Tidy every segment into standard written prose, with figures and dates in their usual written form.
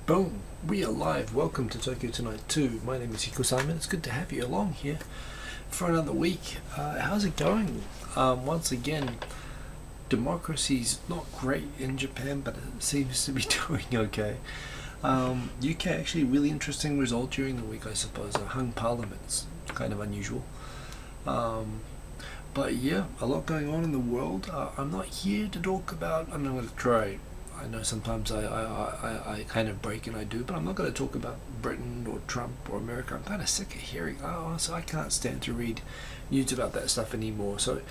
Boom, we are live. Welcome to Tokyo Tonight 2. My name is Hikosaemon. It's good to have you along here for another week. How's it going? Once again, democracy's not great in Japan, but it seems to be doing okay. UK actually really interesting result during the week, I suppose. Hung parliaments, kind of unusual. But yeah, a lot going on in the world. I'm not here to talk about. I'm not going to try. I know sometimes I kind of break and I do, but I'm not going to talk about Britain or Trump or America. I'm kind of sick of hearing, so I can't stand to read news about that stuff anymore. So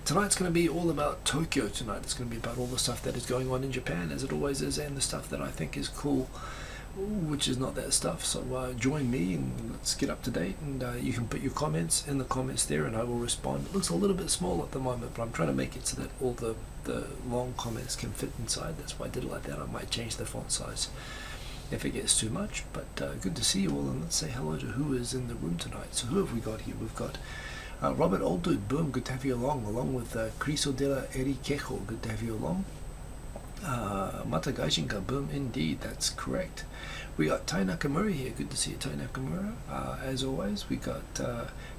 tonight's going to be all about Tokyo tonight. It's going to be about all the stuff that is going on in Japan, as it always is, and the stuff that I think is cool, which is not that stuff. So join me and let's get up to date, and you can put your comments in the comments there and I will respond. It looks a little bit small at the moment, but I'm trying to make it so that all the long comments can fit inside. That's why I did it like that. I might change the font size if it gets too much, but good to see you all, and let's say hello to who is in the room tonight. So who have we got here? We've got Robert Olddude, boom, good to have you along with Criso della Erikejo, good to have you along. Mata Gaijinka, boom, indeed, that's correct. We got Tai Nakamura here, good to see you, Tai Nakamura. As always, we got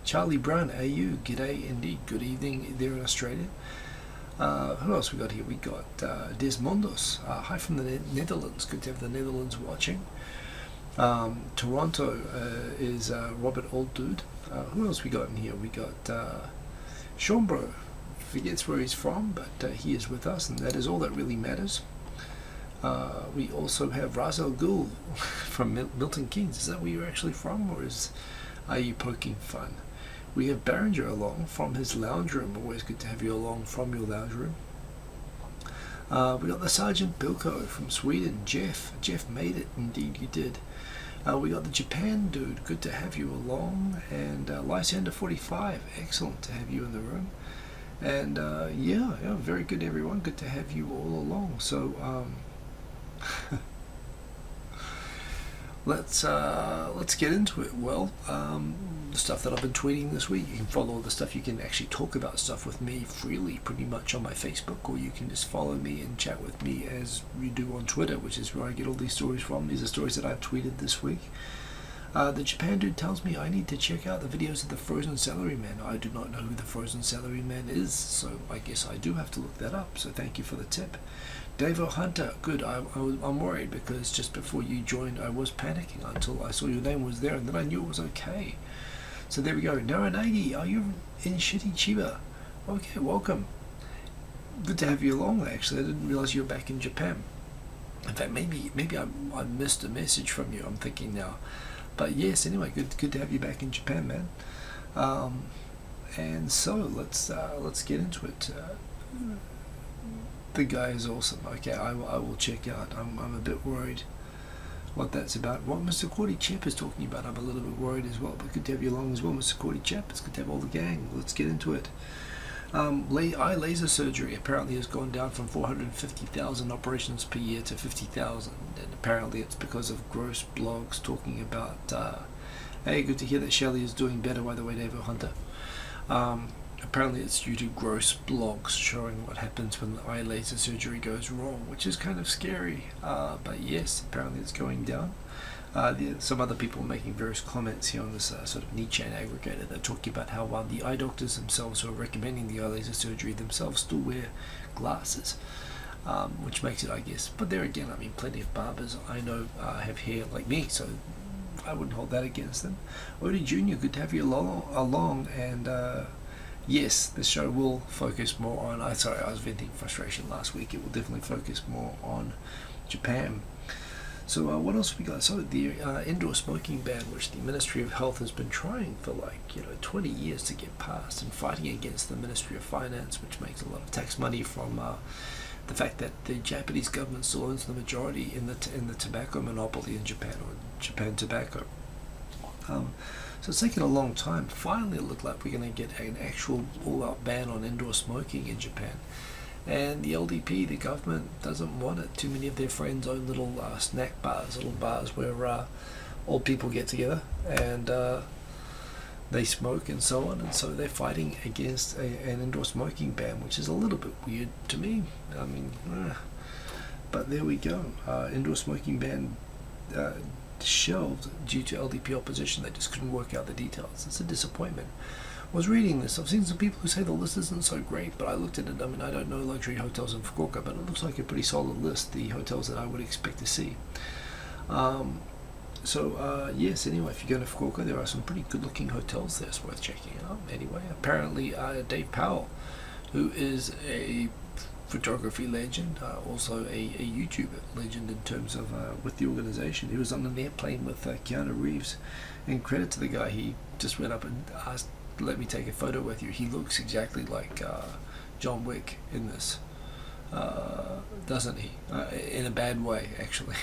Charlie Brown, AU, g'day indeed, good evening there in Australia. Who else we got here? We got Desmondos, hi from the Netherlands, good to have the Netherlands watching. Toronto is Robert Olddude. Who else we got in here? We got Schaumbro, forgets where he's from, but he is with us, and that is all that really matters. We also have Ras Al Ghul from Milton Keynes. Is that where you're actually from, or are you poking fun? We have Barringer along from his lounge room. Always good to have you along from your lounge room. We got the Sergeant Bilko from Sweden. Jeff made it. Indeed you did. We got the Japan dude. Good to have you along. And Lysander 45. Excellent to have you in the room. And yeah, very good everyone. Good to have you all along. So let's get into it. Well, the stuff that I've been tweeting this week, you can follow all the stuff. You can actually talk about stuff with me freely pretty much on my Facebook, or you can just follow me and chat with me as you do on Twitter, which is where I get all these stories from. These are stories that I've tweeted this week. The Japan dude tells me I need to check out the videos of the Frozen Salaryman. I do not know who the Frozen Salaryman is, so I guess I do have to look that up, so thank you for the tip. Davo Hunter, good. I'm worried because just before you joined I was panicking until I saw your name was there, and then I knew it was okay. So there we go. Naranagi, are you in shitty Chiba? Okay, welcome. Good to have you along, actually. I didn't realize you were back in Japan. In fact, maybe I missed a message from you, I'm thinking now. But yes, anyway, good to have you back in Japan, man. And so let's get into it. The guy is awesome. Okay, I will check out. I'm a bit worried what that's about. What Mr. Cordy Chep is talking about, I'm a little bit worried as well. But good to have you along as well, Mr. Cordy Chep. It's good to have all the gang. Let's get into it. Eye laser surgery apparently has gone down from 450,000 operations per year to 50,000, and apparently it's because of gross blogs talking about hey, good to hear that Shelley is doing better, by the way, Davo Hunter. Apparently it's due to gross blogs showing what happens when the eye laser surgery goes wrong, which is kind of scary, but yes, apparently it's going down. Some other people making various comments here on this sort of Nichan aggregator. They're talking about how the eye doctors themselves who are recommending the eye laser surgery themselves still wear glasses, which makes it, I guess. But there again, I mean, plenty of barbers I know have hair like me, so I wouldn't hold that against them. Odie Jr., good to have you along, and yes, this show will focus more on. I was venting frustration last week. It will definitely focus more on Japan. So what else we got? So the indoor smoking ban, which the Ministry of Health has been trying for 20 years to get passed, and fighting against the Ministry of Finance, which makes a lot of tax money from the fact that the Japanese government still owns the majority in the tobacco monopoly in Japan, or Japan Tobacco. So it's taken a long time. Finally, it looked like we're going to get an actual all-out ban on indoor smoking in Japan. And the LDP, the government, doesn't want it. Too many of their friends own little snack bars, little bars where old people get together and they smoke and so on. And so they're fighting against an indoor smoking ban, which is a little bit weird to me. I mean, but there we go. Indoor smoking ban shelved due to LDP opposition. They just couldn't work out the details. It's a disappointment. I was reading this. I've seen some people who say the list isn't so great, but I looked at it. I mean, I don't know luxury hotels in Fukuoka, but it looks like a pretty solid list, the hotels that I would expect to see. Yes, anyway, if you go to Fukuoka, there are some pretty good-looking hotels there. It's worth checking out. Anyway, apparently Dave Powell, who is a photography legend, also a YouTube legend in terms of with the organization. He was on an airplane with Keanu Reeves, and credit to the guy, he just went up and asked, let me take a photo with you. He looks exactly like John Wick in this, doesn't he? In a bad way, actually,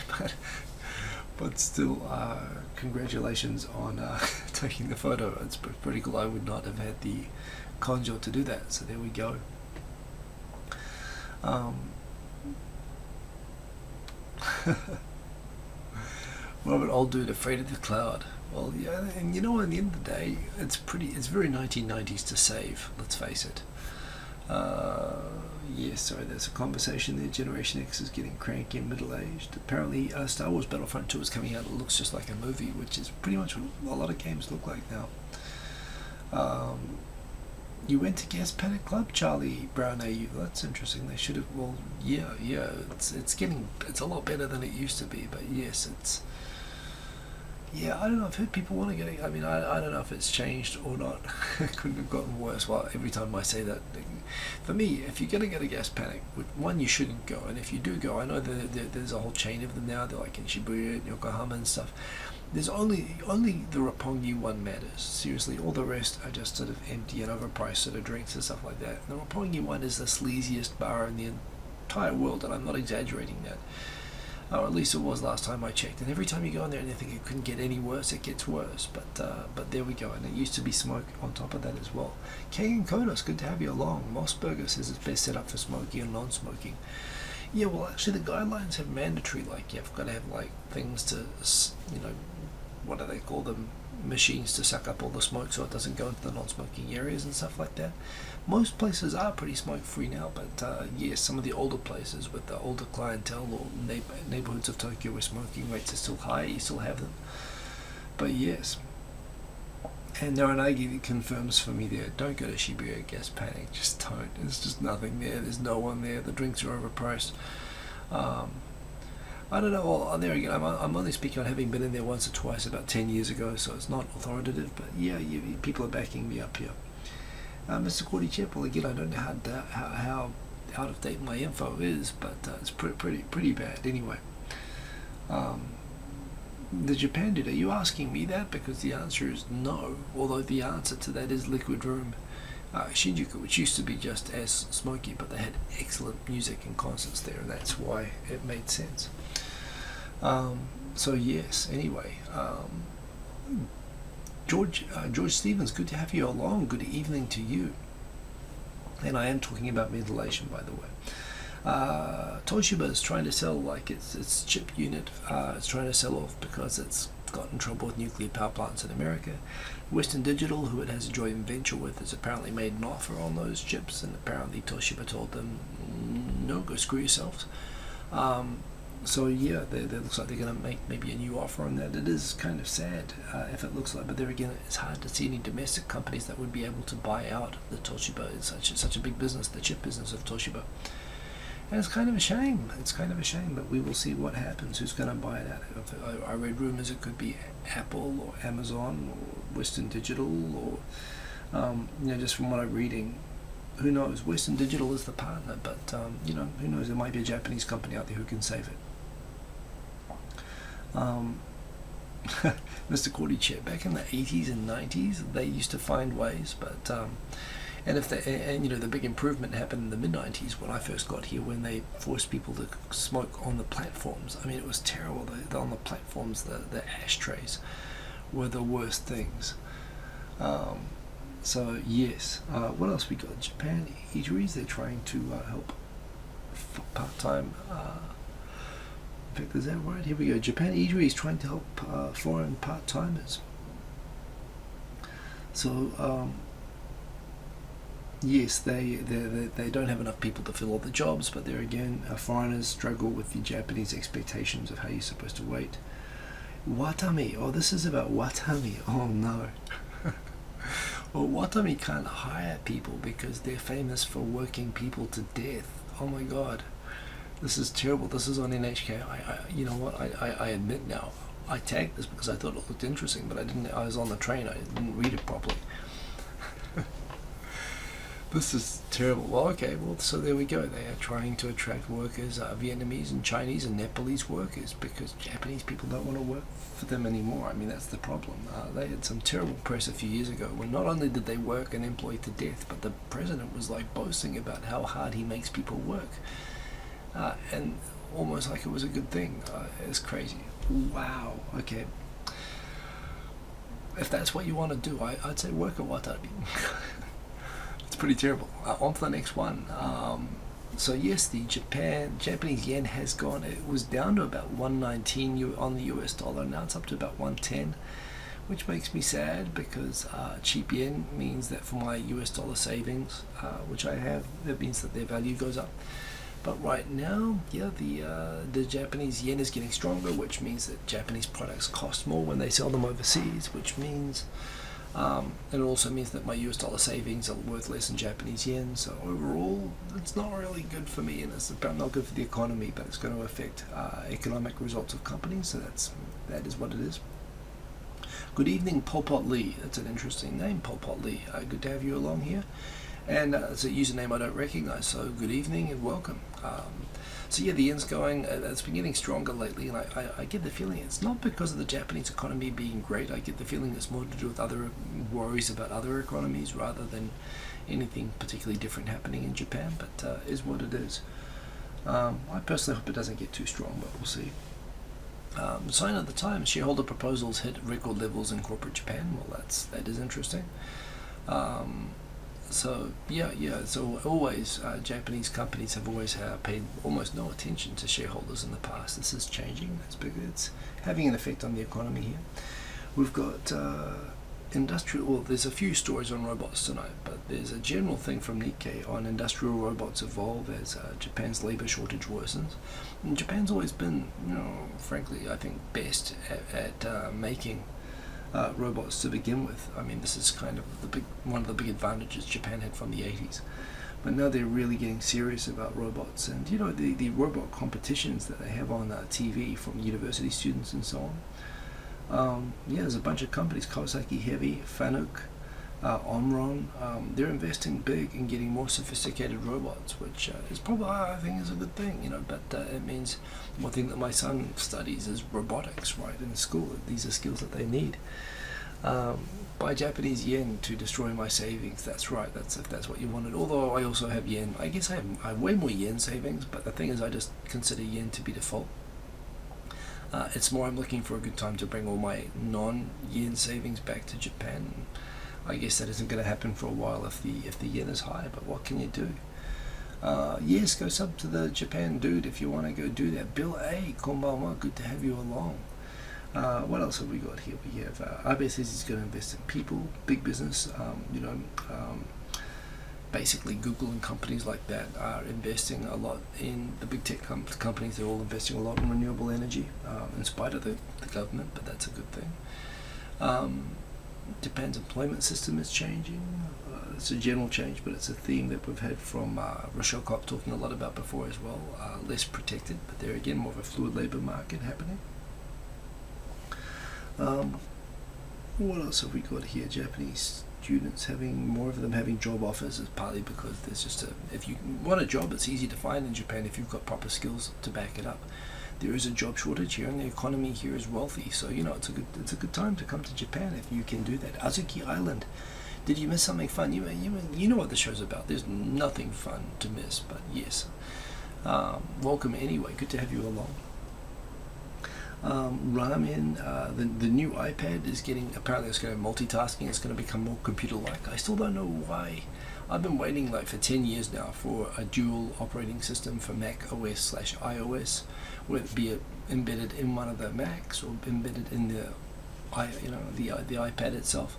but still, congratulations on taking the photo. It's pretty cool. I would not have had the conjure to do that, so there we go. Robert Old Dude, afraid of the cloud. Well, yeah, and you know, at the end of the day, it's very 1990s to save, let's face it. Yes, sorry, there's a conversation there. Generation X is getting cranky and middle-aged. Apparently, Star Wars Battlefront 2 is coming out. It looks just like a movie, which is pretty much what a lot of games look like now. You went to Gas Panic Club, Charlie Brown AU. That's interesting. They should have. Well, yeah. It's a lot better than it used to be. But yes, it's. Yeah, I don't know. I've heard people want to get it. I mean, I don't know if it's changed or not. It couldn't have gotten worse. Well, every time I say that, for me, if you're going to get a Gas Panic, one, you shouldn't go. And if you do go, I know there's a whole chain of them now. They're like in Shibuya and Yokohama and stuff. There's only the Roppongi one matters. Seriously, all the rest are just sort of empty and overpriced sort of drinks and stuff like that. The Roppongi one is the sleaziest bar in the entire world, and I'm not exaggerating that. Or at least it was last time I checked. And every time you go in there and you think it couldn't get any worse, it gets worse. But there we go. And it used to be smoke on top of that as well. Kay and Kodos, good to have you along. Mossberger says it's best set up for smoking and non-smoking. Yeah, well, actually, the guidelines have mandatory, like, you've got to have, like, things to, you know, what do they call them? Machines to suck up all the smoke so it doesn't go into the non-smoking areas and stuff like that. Most places are pretty smoke-free now, but yes, some of the older places with the older clientele or neighborhoods of Tokyo where smoking rates are still high, you still have them. But yes. And Naranagi confirms for me there, don't go to Shibuya Gas Panic, just don't. There's just nothing there, there's no one there, the drinks are overpriced. I don't know, well, there again, I'm only speaking on having been in there once or twice about 10 years ago, so it's not authoritative, but yeah, people are backing me up here. Mr. Cordy Chapel, again, I don't know how out of date my info is, but it's pretty bad anyway. The Japan dude, are you asking me that? Because the answer is no, although the answer to that is Liquid Room Shinjuku, which used to be just as smoky, but they had excellent music and concerts there, and that's why it made sense. So yes, anyway, George Stevens, good to have you along. Good evening to you. And I am talking about ventilation, by the way. Toshiba is trying to sell like its chip unit. It's trying to sell off because it's got in trouble with nuclear power plants in America. Western Digital, who it has a joint venture with, has apparently made an offer on those chips, and apparently Toshiba told them, no, go screw yourselves. So yeah, they looks like they're going to make maybe a new offer on that. It is kind of sad if it looks like, but there again, it's hard to see any domestic companies that would be able to buy out the Toshiba. It's such a big business, the chip business of Toshiba. And it's kind of a shame. It's kind of a shame, but we will see what happens. Who's going to buy it out? I read rumors it could be Apple or Amazon or Western Digital, or just from what I'm reading, who knows? Western Digital is the partner, but who knows? There might be a Japanese company out there who can save it. Mr. Cordy Chet, back in the 80s and 90s, they used to find ways, but the big improvement happened in the mid-90s when I first got here, when they forced people to smoke on the platforms. I mean, it was terrible. On the platforms, the ashtrays were the worst things. So yes, what else we got? Japan eateries, they're trying to help part-time. In fact, is that right? Here we go. Japan eateries trying to help foreign part-timers. So yes, they don't have enough people to fill all the jobs, but there again, foreigners struggle with the Japanese expectations of how you're supposed to wait. Watami. Oh, this is about Watami. Oh no. Well, Watami can't hire people because they're famous for working people to death. Oh my god. This is terrible. This is on NHK. You know what? I admit now. I tagged this because I thought it looked interesting, but I didn't. I was on the train. I didn't read it properly. This is terrible. Well, okay. Well, so there we go. They are trying to attract workers, Vietnamese and Chinese and Nepalese workers, because Japanese people don't want to work for them anymore. I mean, that's the problem. They had some terrible press a few years ago when not only did they work and employ to death, but the president was like boasting about how hard he makes people work. And almost like it was a good thing. It's crazy. Wow. Okay. If that's what you want to do, I'd say work at Watanabe. It's pretty terrible. On to the next one. So yes, the Japanese yen has gone. It was down to about 119 on the US dollar. Now it's up to about 110, which makes me sad because cheap yen means that for my US dollar savings, which I have, that means that their value goes up. But right now, yeah, the Japanese yen is getting stronger, which means that Japanese products cost more when they sell them overseas, which means it also means that my US dollar savings are worth less in Japanese yen. So overall, it's not really good for me, and it's not good for the economy, but it's going to affect economic results of companies. So that is what it is. Good evening, Pol Pot Lee. That's an interesting name, Pol Pot Lee. Good to have you along here. And it's a username I don't recognize, so good evening and welcome. So yeah, the yen's going, it's been getting stronger lately, and I get the feeling it's not because of the Japanese economy being great. I get the feeling it's more to do with other worries about other economies rather than anything particularly different happening in Japan, but is what it is. I personally hope it doesn't get too strong, but we'll see. Sign of the times, shareholder proposals hit record levels in corporate Japan. Well, that is interesting. So so always Japanese companies have always paid almost no attention to shareholders in the past. This is changing. That's big. It's having an effect on the economy here. We've got there's a few stories on robots tonight, but there's a general thing from Nikkei on industrial robots evolve as Japan's labor shortage worsens. And Japan's always been, frankly, I think best at making robots to begin with. I mean, this is kind of one of the big advantages Japan had from the 80s. But now they're really getting serious about robots, and the robot competitions that they have on TV from university students and so on. There's a bunch of companies, Kawasaki Heavy, Fanuc, Omron. They're investing big in getting more sophisticated robots, which is probably, I think, is a good thing, but it means one thing that my son studies is robotics, right, in school. These are skills that they need. Buy Japanese yen to destroy my savings. That's right, if that's what you wanted. Although I also have yen. I guess I have way more yen savings, but the thing is I just consider yen to be default. It's more I'm looking for a good time to bring all my non-yen savings back to Japan. I guess that isn't going to happen for a while if the yen is high, but what can you do? Yes, go sub to the Japan Dude if you want to go do that. Bill A, konbanwa, good to have you along. What else have we got here? We have Abe says he's going to invest in people, big business. Basically Google and companies like that are investing a lot in the big tech companies. They're all investing a lot in renewable energy, in spite of the government, but that's a good thing. Japan's employment system is changing. It's a general change, but it's a theme that we've had from Rochelle Kopp talking a lot about before as well. Less protected, but there again, more of a fluid labour market happening. What else have we got here? Japanese students more of them having job offers is partly because there's just if you want a job, it's easy to find in Japan if you've got proper skills to back it up. There is a job shortage here, and the economy here is wealthy. So it's a good time to come to Japan if you can do that. Azuki Island. Did you miss something fun? You know what the show's about. There's nothing fun to miss, but yes. Welcome anyway. Good to have you along. Ramen. The new iPad is apparently it's going to multitasking. It's going to become more computer-like. I still don't know why. I've been waiting for 10 years now for a dual operating system for Mac OS/iOS, whether it be embedded in one of the Macs or embedded in the iPad itself.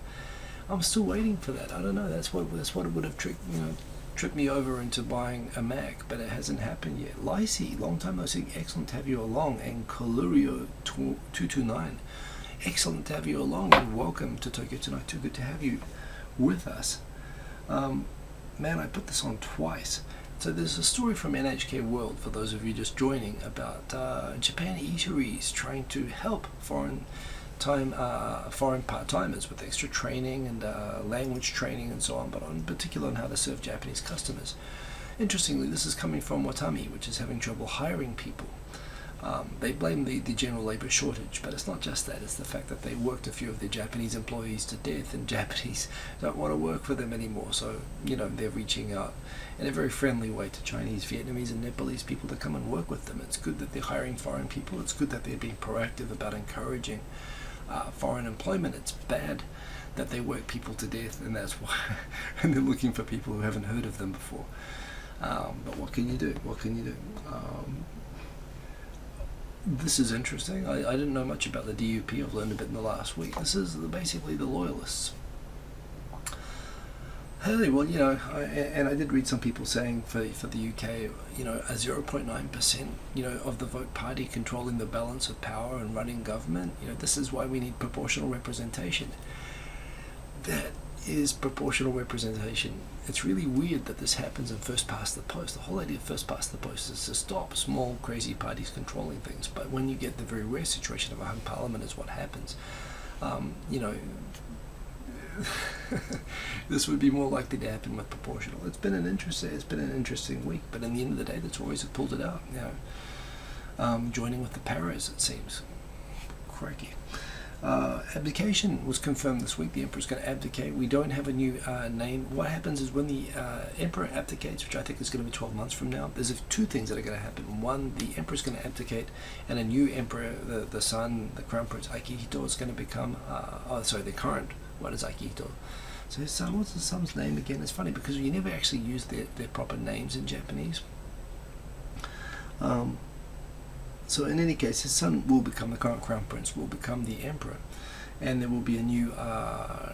I'm still waiting for that. I don't know. That's what it would have tripped me over into buying a Mac, but it hasn't happened yet. Lacey, long time no see, excellent to have you along. And Kalurio 229, excellent to have you along, and welcome to Tokyo Tonight. Too good to have you with us. Man, I put this on twice. So there's a story from NHK World, for those of you just joining, about Japan eateries trying to help foreign part-timers with extra training and language training and so on, but in particular on how to serve Japanese customers. Interestingly, this is coming from Watami, which is having trouble hiring people. They blame the general labor shortage, but it's not just that, it's the fact that they worked a few of their Japanese employees to death, and Japanese don't want to work for them anymore. So, they're reaching out in a very friendly way to Chinese, Vietnamese and Nepalese people to come and work with them. It's good that they're hiring foreign people. It's good that they're being proactive about encouraging foreign employment. It's bad that they work people to death, and that's why and they're looking for people who haven't heard of them before. But what can you do? This is interesting. I didn't know much about the DUP. I've learned a bit in the last week. This is basically the loyalists. Hey, well, and I did read some people saying for the UK, a 0.9%, of the vote party controlling the balance of power and running government. This is why we need proportional representation. That is proportional representation. It's really weird that this happens in first past the post. The whole idea of first past the post is to stop small crazy parties controlling things. But when you get the very rare situation of a hung parliament, is what happens. This would be more likely to happen with proportional. It's been an interesting week, but in the end of the day, the Tories have pulled it out. Joining with the Paras, it seems. Crikey. Abdication was confirmed this week. The Emperor's going to abdicate. We don't have a new name. What happens is when the Emperor abdicates, which I think is going to be 12 months from now, there's two things that are going to happen. One, the Emperor's going to abdicate, and a new Emperor, the son, the Crown Prince Akihito, is going to become, the current one is Akihito. So his son, what's his son's name again? It's funny because you never actually use their proper names in Japanese. So in any case, his son will become the current Crown Prince, will become the Emperor, and there will be a new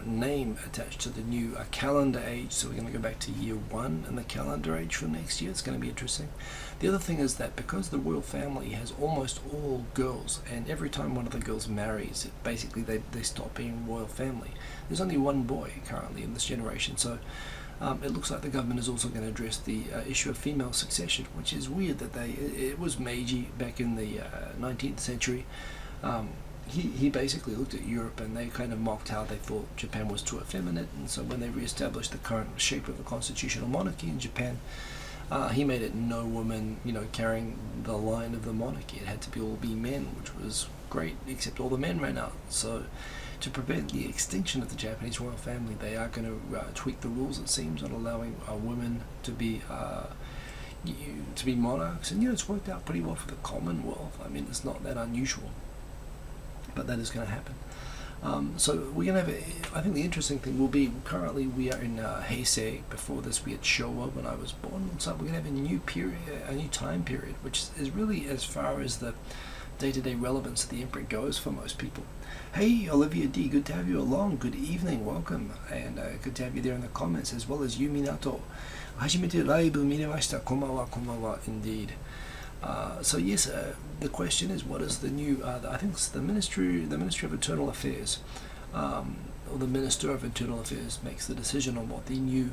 name attached to the new calendar age. So we're going to go back to year 1 in the calendar age from next year. It's going to be interesting. The other thing is that because the royal family has almost all girls, and every time one of the girls marries, basically they stop being royal family. There's only one boy currently in this generation, so it looks like the government is also going to address the issue of female succession, which is weird that it was Meiji back in the 19th century. He basically looked at Europe and they kind of mocked how they thought Japan was too effeminate, and so when they re-established the current shape of the constitutional monarchy in Japan, he made it no woman, carrying the line of the monarchy. It had to all be men, which was great, except all the men ran out. So to prevent the extinction of the Japanese royal family, they are going to tweak the rules, it seems, on allowing women to be monarchs. And it's worked out pretty well for the Commonwealth. I mean, it's not that unusual, but that is going to happen. So we're going to have, I think the interesting thing will be, currently we are in Heisei. Before this we had Showa when I was born. So we're going to have a new period, a new time period, which is really, as far as the day-to-day relevance of the Emperor goes for most people. Hey Olivia D, good to have you along. Good evening, welcome, and good to have you there in the comments, as well as you Minato. Hajimete raibu miremashita, konbanwa, konbanwa, indeed. So yes, the question is, what is the new, I think it's the Ministry of Internal Affairs, or the Minister of Internal Affairs makes the decision on what the new,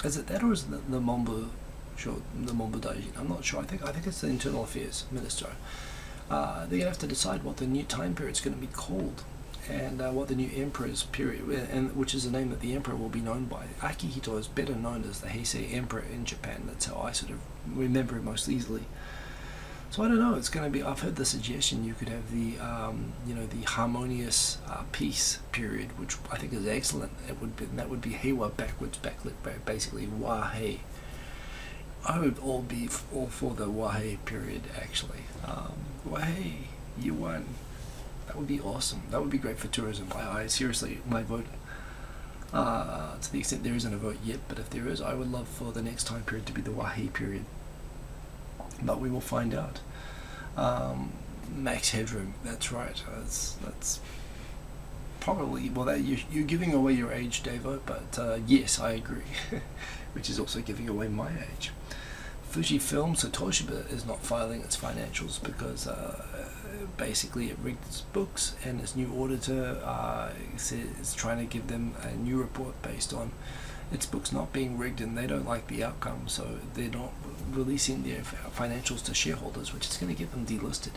is it that, or is it the Mombu, the Mombu Daijin? I'm not sure. I think it's the Internal Affairs Minister. They're going to have to decide what the new time period is going to be called, and what the new Emperor's period, and which is the name that the Emperor will be known by. Akihito is better known as the Heisei Emperor in Japan. That's how I sort of remember it most easily. So I don't know. It's going to be. I've heard the suggestion you could have the, the harmonious peace period, which I think is excellent. That would be Heiwa backwards, basically Wahei. I would be all for the Wahei period, actually. Wahei, year 1. That would be awesome. That would be great for tourism. I seriously, my vote, to the extent there isn't a vote yet, but if there is, I would love for the next time period to be the Wahei period. But we will find out. Max Headroom, that's right. probably, well, that you're giving away your age, Davo, but yes, I agree, which is also giving away my age. Fujifilm, so Toshiba is not filing its financials because basically it rigged its books, and its new auditor is trying to give them a new report based on its books not being rigged, and they don't like the outcome, so they're not releasing their financials to shareholders, which is going to get them delisted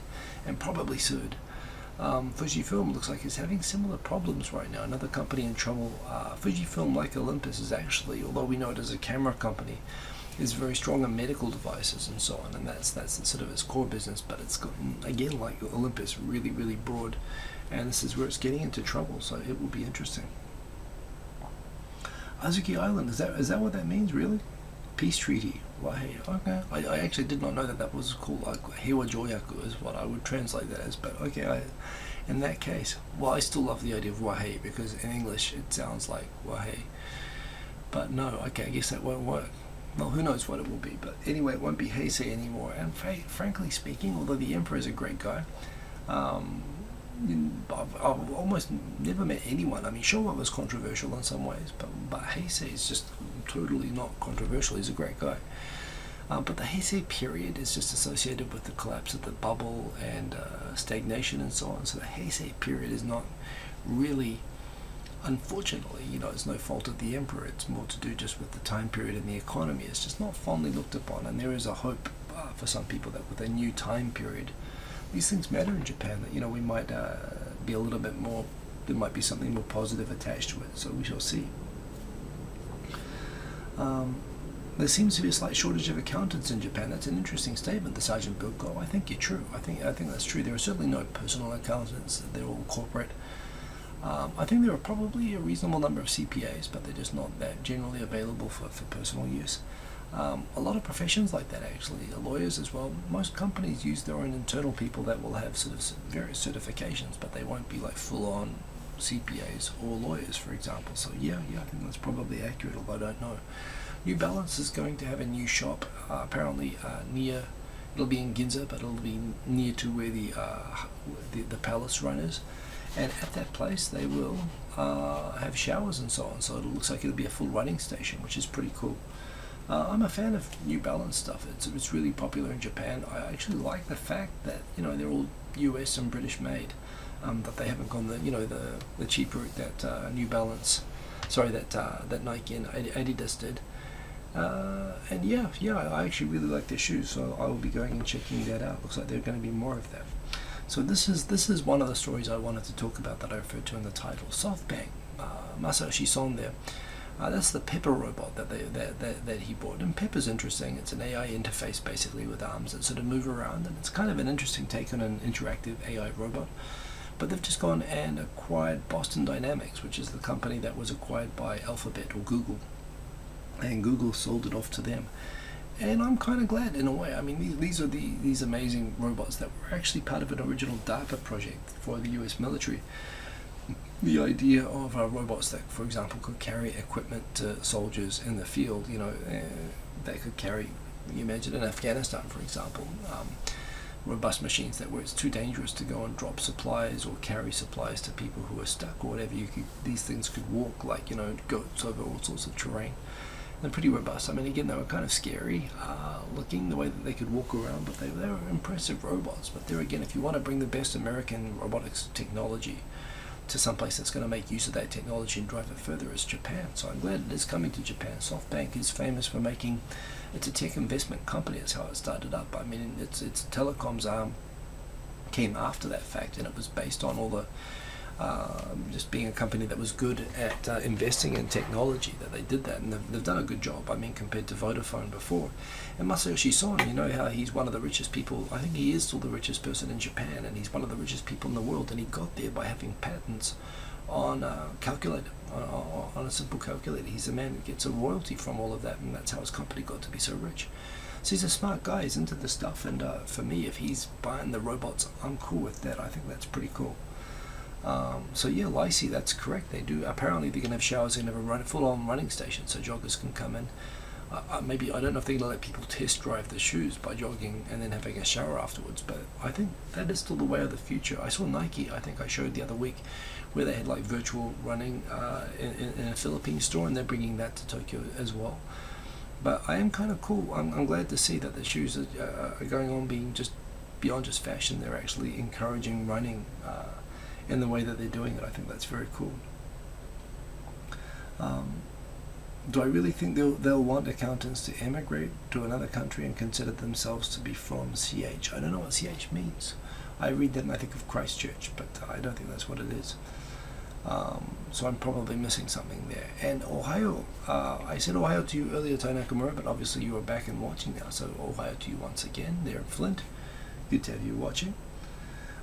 and probably sued. Fujifilm looks like it's having similar problems right now. Another company in trouble. Fujifilm, like Olympus, is actually, although we know it as a camera company, is very strong in medical devices and so on, and that's sort of its core business. But it's got, again, like Olympus, really, really broad, and this is where it's getting into trouble. So it will be interesting. Azuki Island, is that what that means, really? Peace treaty. Why? Okay. I actually did not know that was called, like, Heiwa Joyaku is what I would translate that as, but okay, in that case, well, I still love the idea of Wahei, because in English it sounds like Wahei. But no, okay, I guess that won't work. Well, who knows what it will be, but anyway, it won't be Heisei anymore. And frankly speaking, although the Emperor is a great guy, I've almost never met anyone. I mean, Showa was controversial in some ways, but Heisei is just totally not controversial. He's a great guy. But the Heisei period is just associated with the collapse of the bubble and stagnation and so on. So the Heisei period is not really, unfortunately, it's no fault of the Emperor. It's more to do just with the time period and the economy. It's just not fondly looked upon, and there is a hope for some people that with a new time period, these things matter in Japan, that we might be a little bit more, there might be something more positive attached to it, so we shall see. There seems to be a slight shortage of accountants in Japan. That's an interesting statement, the Sergeant Bilko. I think you're true. I think that's true. There are certainly no personal accountants. They're all corporate. I think there are probably a reasonable number of CPAs, but they're just not that generally available for personal use. A lot of professions like that, actually, lawyers as well. Most companies use their own internal people that will have sort of various certifications, but they won't be like full-on CPAs or lawyers, for example. So yeah, I think that's probably accurate, although I don't know. New Balance is going to have a new shop, apparently near. It'll be in Ginza, but it'll be near to where the Palace Run is. And at that place, they will have showers and so on. So it looks like it'll be a full running station, which is pretty cool. I'm a fan of New Balance stuff. It's really popular in Japan. I actually like the fact that they're all US and British made. That they haven't gone the cheap route that New Balance, that Nike and Adidas did. And yeah, I actually really like their shoes. So I will be going and checking that out. Looks like there's going to be more of that. So this is one of the stories I wanted to talk about that I referred to in the title. SoftBank, Masayoshi Son there. That's the Pepper robot that he bought, and Pepper's interesting. It's an AI interface basically with arms that sort of move around, and it's kind of an interesting take on an interactive AI robot. But they've just gone and acquired Boston Dynamics, which is the company that was acquired by Alphabet or Google, and Google sold it off to them. And I'm kind of glad in a way. I mean, these are these amazing robots that were actually part of an original DARPA project for the US military. The idea of robots that, for example, could carry equipment to soldiers in the field, that could carry, you imagine in Afghanistan, for example, robust machines that where it's too dangerous to go and drop supplies or carry supplies to people who are stuck or whatever. These things could walk, like, go over all sorts of terrain. They're pretty robust. I mean, again, they were kind of scary looking, the way that they could walk around, but they were impressive robots. But there again, if you want to bring the best American robotics technology to some place that's going to make use of that technology and drive it further, is Japan. So I'm glad it is coming to Japan. SoftBank is famous for it's a tech investment company. That's how it started up. I mean, its telecoms arm came after that fact, and it was based on all the just being a company that was good at investing in technology, that they did that, and they've done a good job, I mean, compared to Vodafone before. And Masayoshi Son, you know how he's one of the richest people, I think he is still the richest person in Japan, and he's one of the richest people in the world, and he got there by having patents on a calculator, on a simple calculator. He's the man who gets a royalty from all of that, and that's how his company got to be so rich. So he's a smart guy, he's into this stuff, and for me, if he's buying the robots, I'm cool with that. I think that's pretty cool. So yeah, Lycee, that's correct. They do. Apparently, they're going to have showers. They're going to have a full-on running station, so joggers can come in. maybe, I don't know if they're going to let people test drive the shoes by jogging and then having a shower afterwards, but I think that is still the way of the future. I saw Nike, I think I showed the other week, where they had like virtual running in a Philippine store, and they're bringing that to Tokyo as well. But I am kind of cool. I'm glad to see that the shoes are going on being just beyond just fashion. They're actually encouraging running in the way that they're doing it. I think that's very cool. Do I really think they'll want accountants to emigrate to another country and consider themselves to be from CH? I don't know what CH means. I read that and I think of Christchurch, but I don't think that's what it is. So I'm probably missing something there. And Ohio, I said Ohio to you earlier, Tai Nakamura, but obviously you are back and watching now. So Ohio to you once again. There in Flint. Good to have you watching.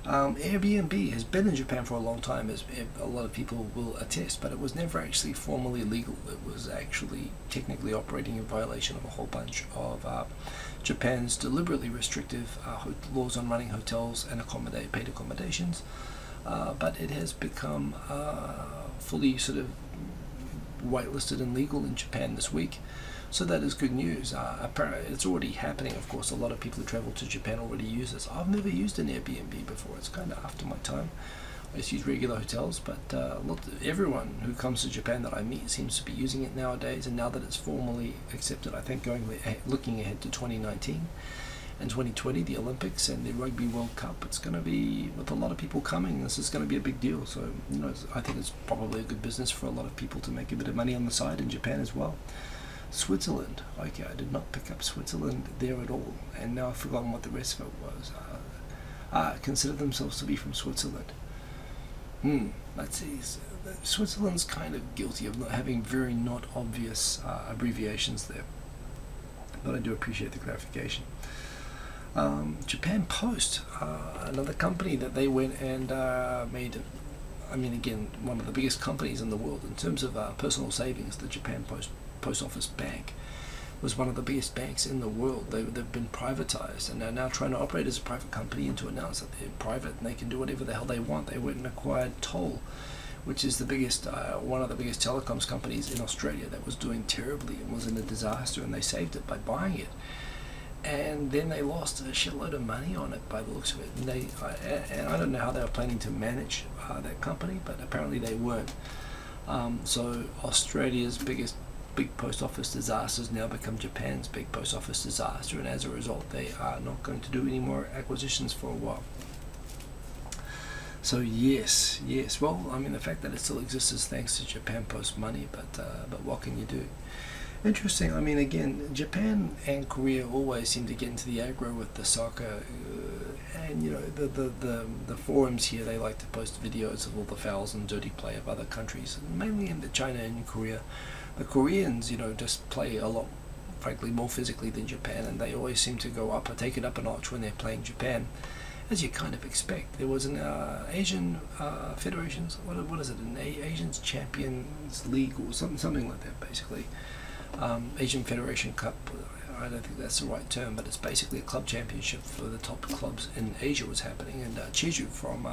Airbnb has been in Japan for a long time, as a lot of people will attest, but it was never actually formally legal. It was actually technically operating in violation of a whole bunch of Japan's deliberately restrictive laws on running hotels and paid accommodations. But it has become fully sort of whitelisted and legal in Japan this week. So that is good news. Apparently, it's already happening. Of course, a lot of people who travel to Japan already use this. I've never used an Airbnb before. It's kind of after my time. I just use regular hotels, but everyone who comes to Japan that I meet seems to be using it nowadays. And now that it's formally accepted, I think looking ahead to 2019 and 2020, the Olympics and the Rugby World Cup, it's going to be, with a lot of people coming, this is going to be a big deal. So, I think it's probably a good business for a lot of people to make a bit of money on the side in Japan as well. Switzerland. Okay, I did not pick up Switzerland there at all, and now I've forgotten what the rest of it was. Consider themselves to be from Switzerland. Let's see. Switzerland's kind of guilty of not having very not obvious abbreviations there, but I do appreciate the clarification. Japan Post, another company that they went and made. I mean, again, one of the biggest companies in the world in terms of personal savings. The Japan Post Office Bank was one of the biggest banks in the world. They've been privatized and are now trying to operate as a private company, and to announce that they're private and they can do whatever the hell they want. They went and acquired Toll, which is the biggest, one of the biggest telecoms companies in Australia that was doing terribly and was in a disaster, and they saved it by buying it. And then they lost a shitload of money on it by the looks of it. And I don't know how they were planning to manage that company, but apparently they weren't. So Australia's big post office disasters now become Japan's big post office disaster, and as a result they are not going to do any more acquisitions for a while. So yes, well, I mean, the fact that it still exists is thanks to Japan Post money, but what can you do? Interesting. I mean, again, Japan and Korea always seem to get into the aggro with the soccer, and the forums here, they like to post videos of all the fouls and dirty play of other countries, mainly in China and Korea. The Koreans, just play a lot, frankly, more physically than Japan, and they always seem to go up or take it up a notch when they're playing Japan, as you kind of expect. There was an Asian Federations, what is it, an Asians Champions League or something like that, basically. Asian Federation Cup, I don't think that's the right term, but it's basically a club championship for the top clubs in Asia was happening, and Jeju from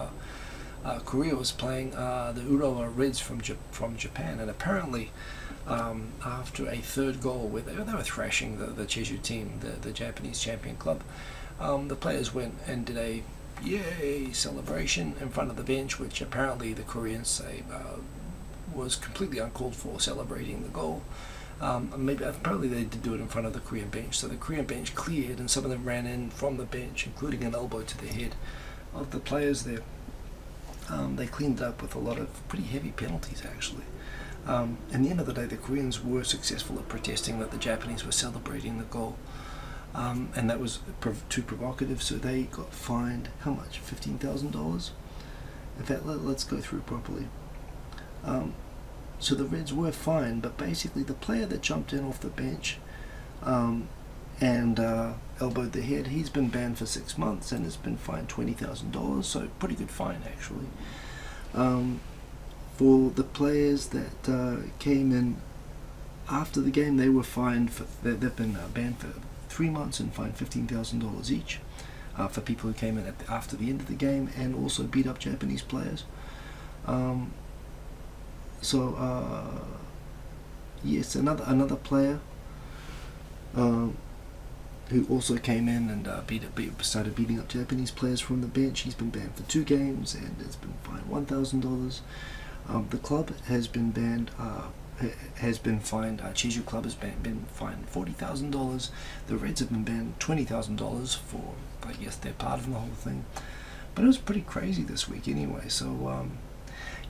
Korea was playing the Urawa Reds from Japan, and apparently after a third goal where they were thrashing the Jeju team, the Japanese champion club, the players went and did a yay celebration in front of the bench, which apparently the Koreans say was completely uncalled for, celebrating the goal. Apparently they did do it in front of the Korean bench, so the Korean bench cleared and some of them ran in from the bench, including an elbow to the head of the players there. They cleaned it up with a lot of pretty heavy penalties, actually. In the end of the day, the Koreans were successful at protesting that the Japanese were celebrating the goal, and that was too provocative, so they got fined, how much, $15,000? In fact, let's go through properly. So the Reds were fined, but basically the player that jumped in off the bench and elbowed the head, he's been banned for 6 months and has been fined $20,000, so pretty good fine, actually. For the players that came in after the game, they were fined they've been banned for 3 months and fined $15,000 each for people who came in after the end of the game and also beat up Japanese players. Yes, another player who also came in and started beating up Japanese players from the bench. He's been banned for 2 games and has been fined $1,000. The club has been fined. Cheju Club has been fined $40,000. The Reds have been banned $20,000 for, I guess, they're part of the whole thing. But it was pretty crazy this week anyway. So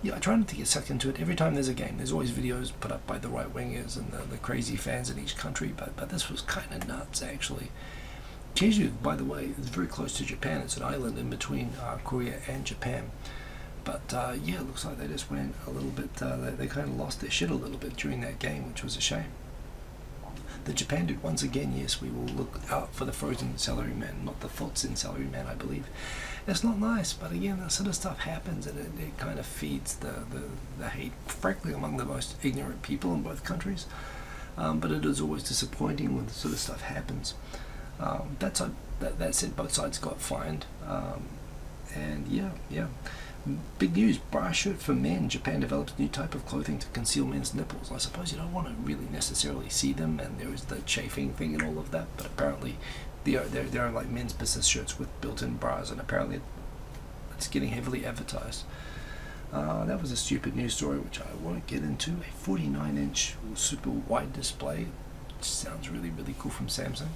yeah, I try not to get sucked into it. Every time there's a game, there's always videos put up by the right wingers and the crazy fans in each country. But this was kind of nuts, actually. Jeju, by the way, is very close to Japan. It's an island in between Korea and Japan. But yeah, it looks like they just went a little bit, they kind of lost their shit a little bit during that game, which was a shame. The Japan dude, once again, yes, we will look out for the frozen salaryman, not the thoughts-in salaryman, I believe. It's not nice, but again, that sort of stuff happens, and it kind of feeds the hate, frankly, among the most ignorant people in both countries. But it is always disappointing when this sort of stuff happens. That said, both sides got fined. And yeah. Big news, bra shirt for men. Japan develops new type of clothing to conceal men's nipples. I suppose you don't want to really necessarily see them, and there is the chafing thing and all of that, but apparently there are like men's business shirts with built-in bras, and apparently it's getting heavily advertised. That was a stupid news story which I won't get into. A 49-inch super wide display, which sounds really, really cool, from Samsung.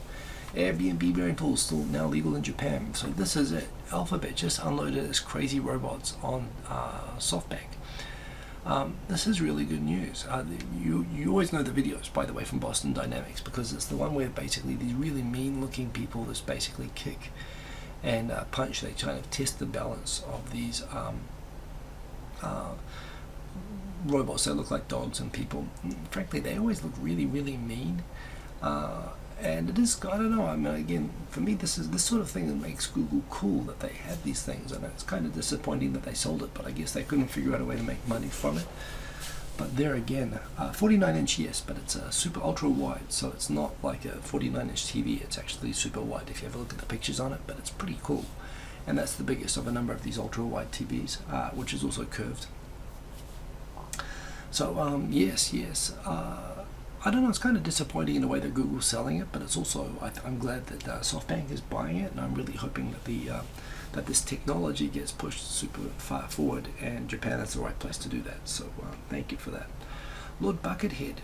Airbnb rentals still now legal in Japan. So this is it. Alphabet just unloaded its crazy robots on SoftBank. This is really good news. You always know the videos, by the way, from Boston Dynamics, because it's the one where basically these really mean-looking people just basically kick and punch. They kind of test the balance of these robots that look like dogs and people. Frankly, they always look really, really mean. And it is, I don't know, I mean, again, for me, this is this sort of thing that makes Google cool, that they have these things, and it's kind of disappointing that they sold it, but I guess they couldn't figure out a way to make money from it. But there again, 49-inch, yes, but it's a super ultra wide, so it's not like a 49-inch TV, it's actually super wide if you have a look at the pictures on it, but it's pretty cool. And that's the biggest of a number of these ultra wide TVs, which is also curved. So, yes. I don't know, it's kind of disappointing in a way that Google's selling it, but it's also, I'm glad that SoftBank is buying it, and I'm really hoping that that this technology gets pushed super far forward, and Japan is the right place to do that. So thank you for that. Lord Buckethead,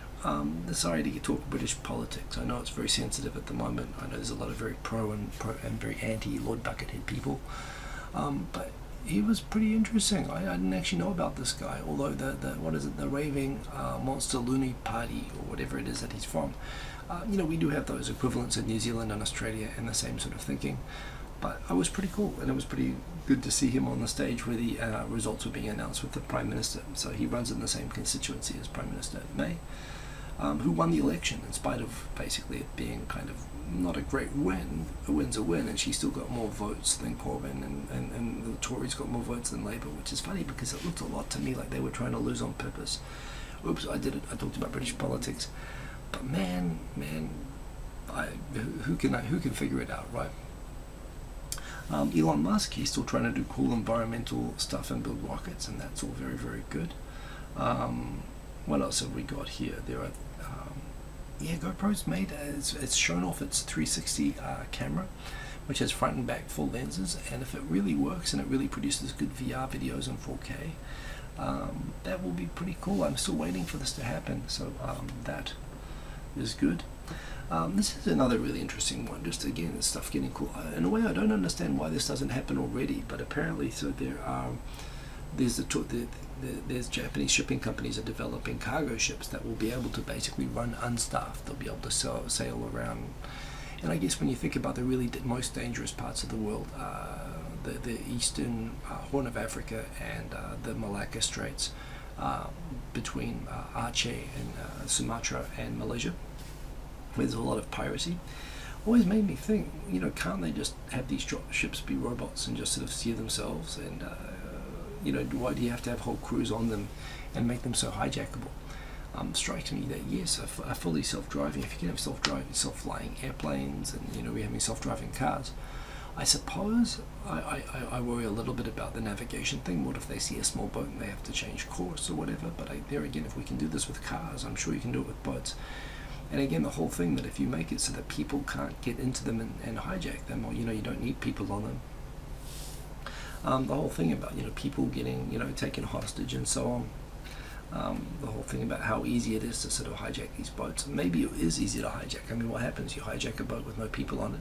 sorry to talk British politics. I know it's very sensitive at the moment. I know there's a lot of very pro and very anti Lord Buckethead people, but he was pretty interesting. I didn't actually know about this guy, although the raving monster loony party, or whatever it is that he's from, we do have those equivalents in New Zealand and Australia and the same sort of thinking. But it was pretty cool, and it was pretty good to see him on the stage where the results were being announced with the Prime Minister. So he runs in the same constituency as Prime Minister May, who won the election in spite of basically it being kind of not a great win. A win's a win, and she still got more votes than Corbyn, and the Tories got more votes than Labour, which is funny because it looked a lot to me like they were trying to lose on purpose. Oops, I did it. I talked about British politics, but man, who can figure it out, right? Elon Musk, he's still trying to do cool environmental stuff and build rockets, and that's all very, very good. What else have we got here? There are GoPro's made, it's shown off its 360 camera, which has front and back full lenses, and if it really works and it really produces good VR videos in 4K, that will be pretty cool. I'm still waiting for this to happen, so that is good. This is another really interesting one, just again, this stuff getting cool. In a way, I don't understand why this doesn't happen already, but apparently, so there's Japanese shipping companies are developing cargo ships that will be able to basically run unstaffed. They'll be able to sail around, and I guess when you think about the really most dangerous parts of the world, the eastern Horn of Africa and the Malacca Straits, between Aceh and Sumatra and Malaysia, where there's a lot of piracy, always made me think, can't they just have these ships be robots and just sort of steer themselves, and why do you have to have whole crews on them and make them so hijackable? Strikes me that yes, a fully self-driving, if you can have self-flying airplanes, and we're having self-driving cars, I suppose I worry a little bit about the navigation thing. What if they see a small boat and they have to change course or whatever? But there again, if we can do this with cars, I'm sure you can do it with boats. And again, the whole thing that if you make it so that people can't get into them and hijack them, or you don't need people on them. The whole thing about people getting taken hostage and so on. The whole thing about how easy it is to sort of hijack these boats. Maybe it is easy to hijack. I mean, what happens? You hijack a boat with no people on it.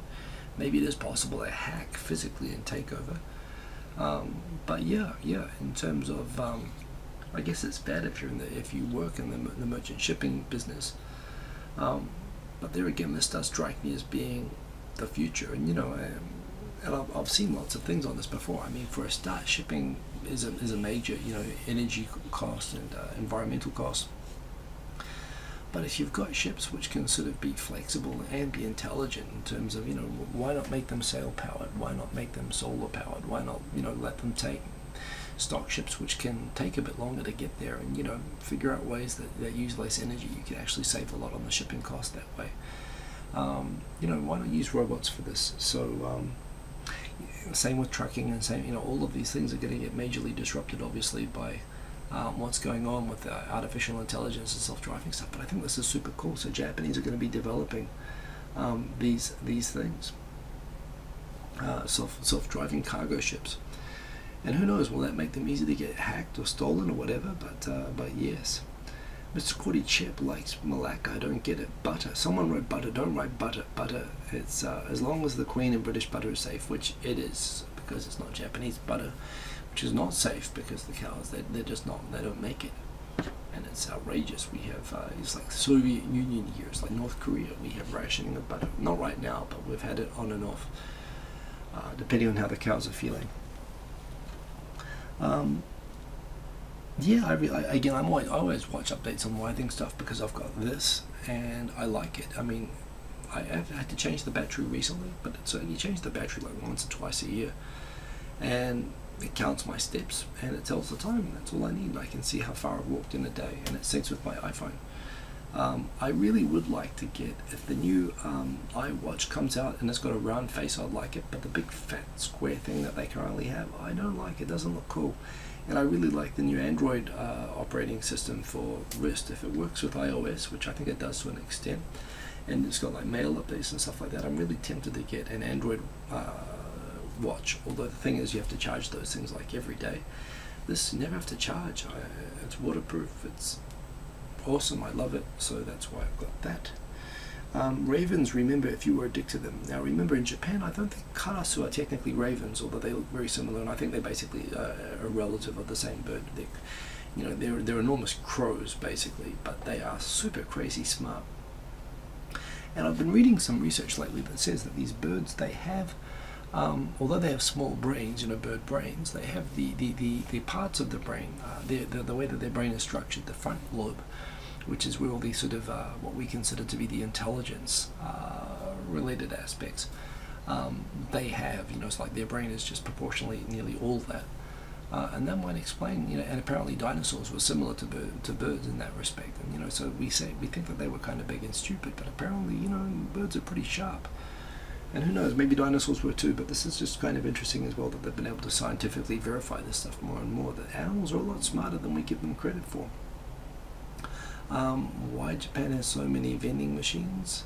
Maybe it is possible to hack physically and take over. But yeah, in terms of, I guess it's bad if you work in the merchant shipping business. But there again, this does strike me as being the future, and I've seen lots of things on this before. I mean, for a start, shipping is a major energy cost and environmental cost. But if you've got ships which can sort of be flexible and be intelligent in terms of why not make them sail powered? Why not make them solar powered? Why not let them take stock ships which can take a bit longer to get there, and figure out ways that use less energy? You can actually save a lot on the shipping cost that way. Why not use robots for this? So same with trucking, and same all of these things are going to get majorly disrupted, obviously, by what's going on with artificial intelligence and self-driving stuff. But I think this is super cool. So Japanese are going to be developing these things, self-driving cargo ships. And who knows, will that make them easy to get hacked or stolen or whatever? But yes. Mr. Cordy Chip likes Malacca. I don't get it. Butter. Someone wrote butter. Don't write butter. Butter. It's as long as the Queen and British butter is safe, which it is, because it's not Japanese butter, which is not safe because the cows, they're just not, they don't make it. And it's outrageous. We have, it's like the Soviet Union here. It's like North Korea. We have rationing of butter. Not right now, but we've had it on and off, depending on how the cows are feeling. Yeah, I always watch updates on why things stuff because I've got this and I like it. I mean, I have had to change the battery recently, but you change the battery like once or twice a year, and it counts my steps and it tells the time. That's all I need. I can see how far I've walked in a day, and it syncs with my iPhone. I really would like to get, if the new iWatch comes out and it's got a round face, I'd like it, but the big fat square thing that they currently have, I don't like. It doesn't look cool. And I really like the new Android operating system for wrist. If it works with iOS, which I think it does to an extent, and it's got like mail updates and stuff like that, I'm really tempted to get an Android watch. Although the thing is, you have to charge those things like every day. This, you never have to charge. It's waterproof. It's awesome. I love it. So that's why I've got that. Ravens, remember if you were addicted to them. Now remember, in Japan, I don't think karasu are technically ravens, although they look very similar, and I think they're basically a relative of the same bird. They're enormous crows basically, but they are super crazy smart. And I've been reading some research lately that says that these birds, they have, although they have small brains, bird brains, they have the parts of the brain, the way that their brain is structured, the front lobe, which is where all these sort of what we consider to be the intelligence related aspects they have. It's like their brain is just proportionally nearly all that, and that might explain. And apparently dinosaurs were similar to birds in that respect. And so we think that they were kind of big and stupid, but apparently birds are pretty sharp. And who knows, maybe dinosaurs were too. But this is just kind of interesting as well, that they've been able to scientifically verify this stuff more and more, that animals are a lot smarter than we give them credit for. Why Japan has so many vending machines,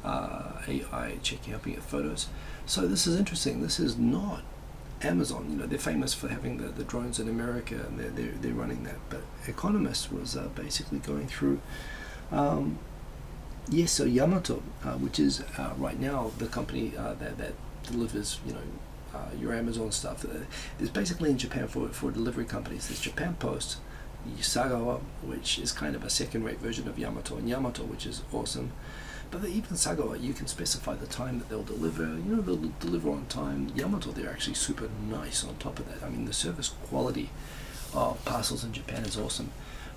AI helping get photos. So this is interesting. This is not Amazon. They're famous for having the drones in America, and they're running that. But Economist was basically going through, so Yamato, which is right now the company that delivers your Amazon stuff. There's basically in Japan for delivery companies, there's Japan Post, Sagawa, which is kind of a second-rate version of Yamato, and Yamato, which is awesome. But even Sagawa, you can specify the time that they'll deliver. They'll deliver on time. Yamato, they're actually super nice on top of that. I mean, the service quality of parcels in Japan is awesome.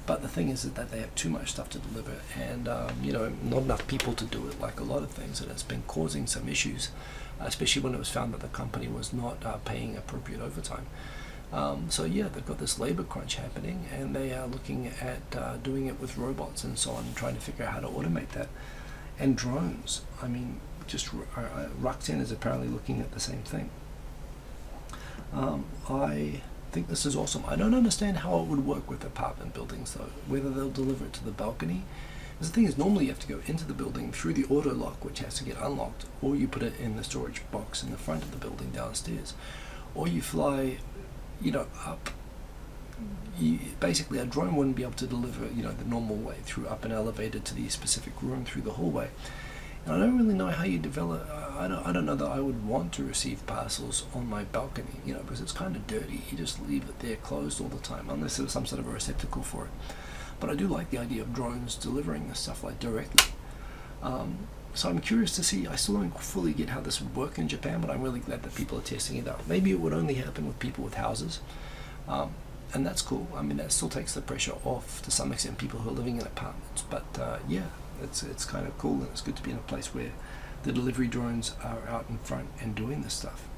But the thing is that they have too much stuff to deliver, and not enough people to do it, like a lot of things, and it's been causing some issues, especially when it was found that the company was not paying appropriate overtime. They've got this labor crunch happening, and they are looking at doing it with robots and so on, and trying to figure out how to automate that. And drones. I mean, just Rakuten is apparently looking at the same thing. I think this is awesome. I don't understand how it would work with apartment buildings though. Whether they'll deliver it to the balcony, Because the thing is, normally you have to go into the building through the auto lock, which has to get unlocked, or you put it in the storage box in the front of the building downstairs, or you fly, up. Basically, a drone wouldn't be able to deliver, the normal way through up an elevator to the specific room through the hallway. And I don't really know how you develop. I don't know that I would want to receive parcels on my balcony, because it's kind of dirty. You just leave it there closed all the time, unless there's some sort of a receptacle for it. But I do like the idea of drones delivering this stuff directly. So I'm curious to see. I still don't fully get how this would work in Japan, but I'm really glad that people are testing it out. Maybe it would only happen with people with houses, and that's cool. I mean, that still takes the pressure off to some extent, people who are living in apartments. But yeah, it's kind of cool, and it's good to be in a place where the delivery drones are out in front and doing this stuff.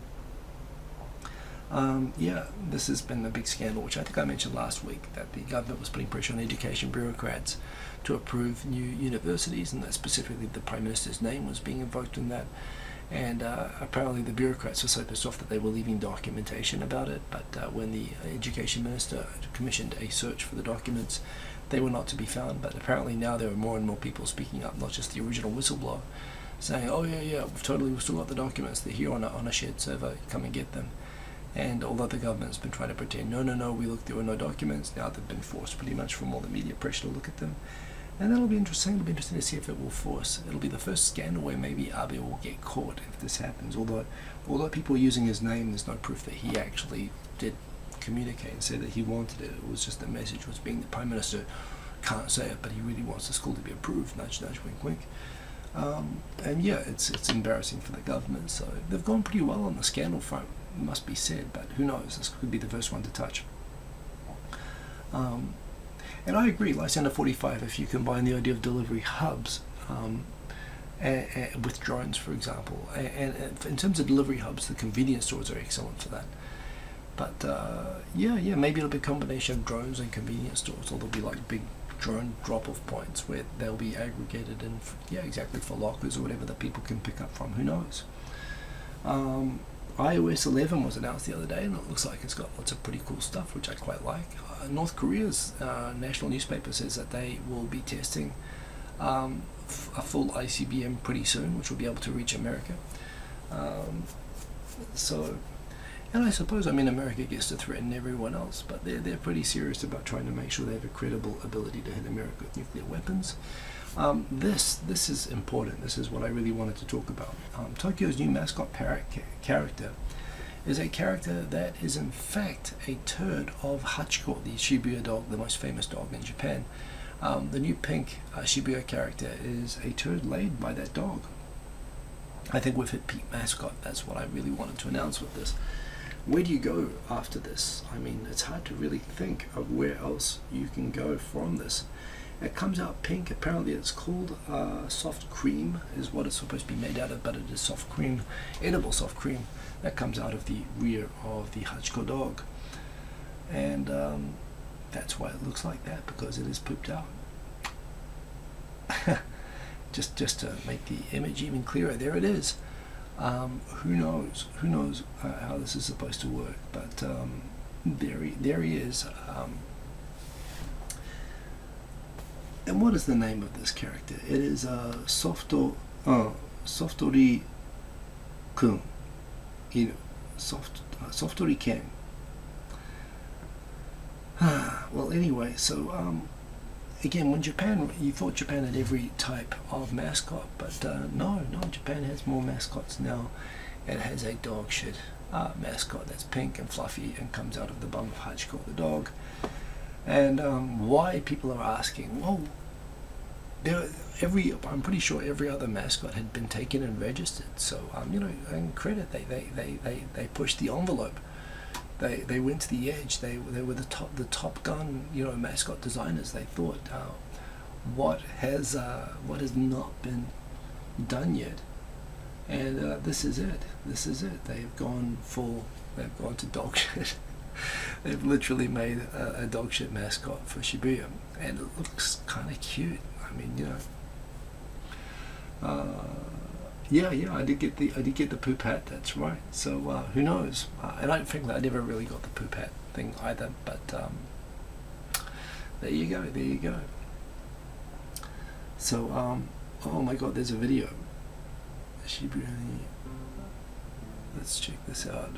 Yeah, this has been a big scandal, which I think I mentioned last week, that the government was putting pressure on education bureaucrats to approve new universities, and that specifically the Prime Minister's name was being invoked in that. And apparently the bureaucrats were so pissed off that they were leaving documentation about it, but when the Education Minister commissioned a search for the documents, they were not to be found. But apparently now there are more and more people speaking up, not just the original whistleblower, saying, oh yeah, we've still got the documents, they're here on a shared server, come and get them. And although the government's been trying to pretend, no, we looked, there were no documents, now they've been forced pretty much from all the media pressure to look at them. And that'll be interesting. It'll be interesting to see if it will force. It'll be the first scandal where maybe Abe will get caught if this happens. Although people are using his name, there's no proof that he actually did communicate and say that he wanted it. It was just the message was being the Prime Minister can't say it, but he really wants the school to be approved. Nudge, nudge, wink, wink. And yeah, it's embarrassing for the government. So they've gone pretty well on the scandal front, must be said. But who knows? This could be the first one to touch. And I agree, Lysander 45, if you combine the idea of delivery hubs with drones, for example, and in terms of delivery hubs, the convenience stores are excellent for that. But yeah, maybe it'll be a combination of drones and convenience stores, or there'll be like big drone drop-off points where they'll be aggregated and, yeah, exactly, for lockers or whatever that people can pick up from, who knows. iOS 11 was announced the other day, and it looks like it's got lots of pretty cool stuff, which I quite like. North Korea's national newspaper says that they will be testing a full ICBM pretty soon, which will be able to reach America. And I suppose, America gets to threaten everyone else, but they're pretty serious about trying to make sure they have a credible ability to hit America with nuclear weapons. This is important. This is what I really wanted to talk about. Tokyo's new mascot character is a character that is in fact a turd of Hachiko, the Shibuya dog, the most famous dog in Japan. The new pink Shibuya character is a turd laid by that dog. I think we've hit peak mascot. That's what I really wanted to announce with this. Where do you go after this? It's hard to really think of where else you can go from this. It comes out pink. Apparently it's called soft cream is what it's supposed to be made out of, but it is soft cream, edible soft cream that comes out of the rear of the Hachiko dog. And that's why it looks like that, because it is pooped out. just to make the image even clearer, there it is. Who knows how this is supposed to work, but there he is. And what is the name of this character? It is Softori-kun. Softori-ken. Well, anyway, so again, when Japan, you thought Japan had every type of mascot, but no, Japan has more mascots now. It has a dog shit mascot that's pink and fluffy and comes out of the bum of Hachiko the dog. And why people are asking, well, I'm pretty sure every other mascot had been taken and registered. So and credit, they pushed the envelope. They went to the edge. They were the top gun mascot designers. They thought, what has not been done yet, and this is it. They've gone to dog shit. They've literally made a dog shit mascot for Shibuya, and it looks kind of cute. Yeah, I did get the poop hat. That's right. So who knows? I don't think that I never really got the poop hat thing either. But there you go. So, oh my god, there's a video. Let's check this out.